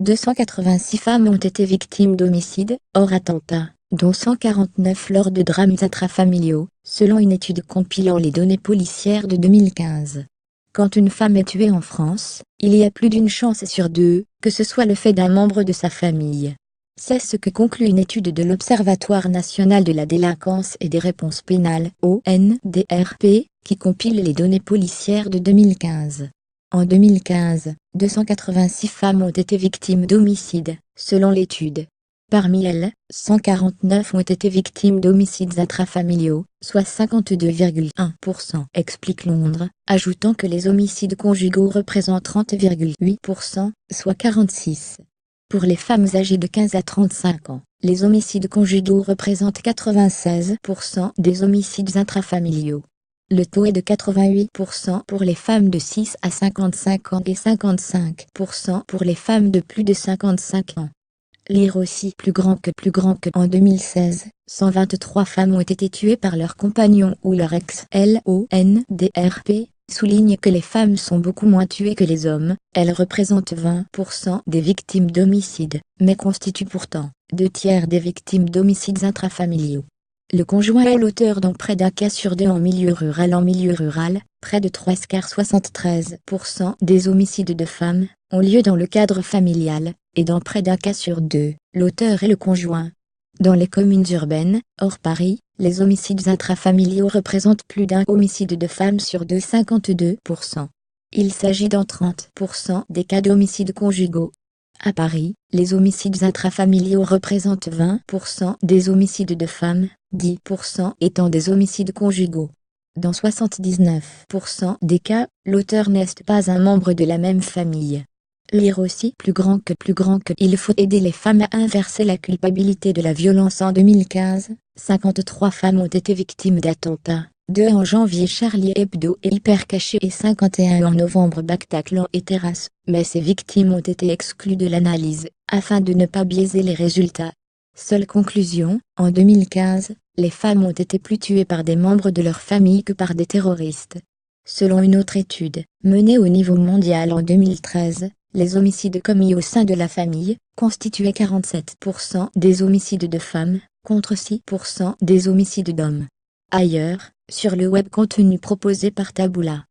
286 femmes ont été victimes d'homicides, hors attentat, dont 149 lors de drames intrafamiliaux, selon une étude compilant les données policières de 2015. Quand une femme est tuée en France, il y a plus d'une chance sur deux que ce soit le fait d'un membre de sa famille. C'est ce que conclut une étude de l'Observatoire national de la délinquance et des réponses pénales, ONDRP, qui compile les données policières de 2015. En 2015, 286 femmes ont été victimes d'homicides, selon l'étude. Parmi elles, 149 ont été victimes d'homicides intrafamiliaux, soit 52,1%, explique Londres, ajoutant que les homicides conjugaux représentent 30,8%, soit 46. Pour les femmes âgées de 15 à 35 ans, les homicides conjugaux représentent 96% des homicides intrafamiliaux. Le taux est de 88% pour les femmes de 6 à 55 ans et 55% pour les femmes de plus de 55 ans. Lire aussi plus grand que en 2016, 123 femmes ont été tuées par leur compagnon ou leur ex. L'ONDRP souligne que les femmes sont beaucoup moins tuées que les hommes, elles représentent 20% des victimes d'homicides, mais constituent pourtant 2/3 des victimes d'homicides intrafamiliaux. Le conjoint est l'auteur dans près d'un cas sur deux en milieu rural. En milieu rural, près de 73% des homicides de femmes ont lieu dans le cadre familial, et dans près d'un cas sur deux, l'auteur est le conjoint. Dans les communes urbaines, hors Paris, les homicides intrafamiliaux représentent plus d'un homicide de femmes sur deux, 52%. Il s'agit dans 30% des cas d'homicides conjugaux. À Paris, les homicides intrafamiliaux représentent 20% des homicides de femmes, 10% étant des homicides conjugaux. Dans 79% des cas, l'auteur n'est pas un membre de la même famille. Lire aussi plus grand que il faut aider les femmes à inverser la culpabilité de la violence. En 2015, 53 femmes ont été victimes d'attentats, 2 en janvier Charlie Hebdo et Hypercacher et 51 en novembre Bataclan et Terrasse, mais ces victimes ont été exclues de l'analyse, afin de ne pas biaiser les résultats. Seule conclusion, en 2015, les femmes ont été plus tuées par des membres de leur famille que par des terroristes. Selon une autre étude, menée au niveau mondial en 2013, les homicides commis au sein de la famille constituaient 47% des homicides de femmes, contre 6% des homicides d'hommes. Ailleurs, sur le web, contenu proposé par Taboola.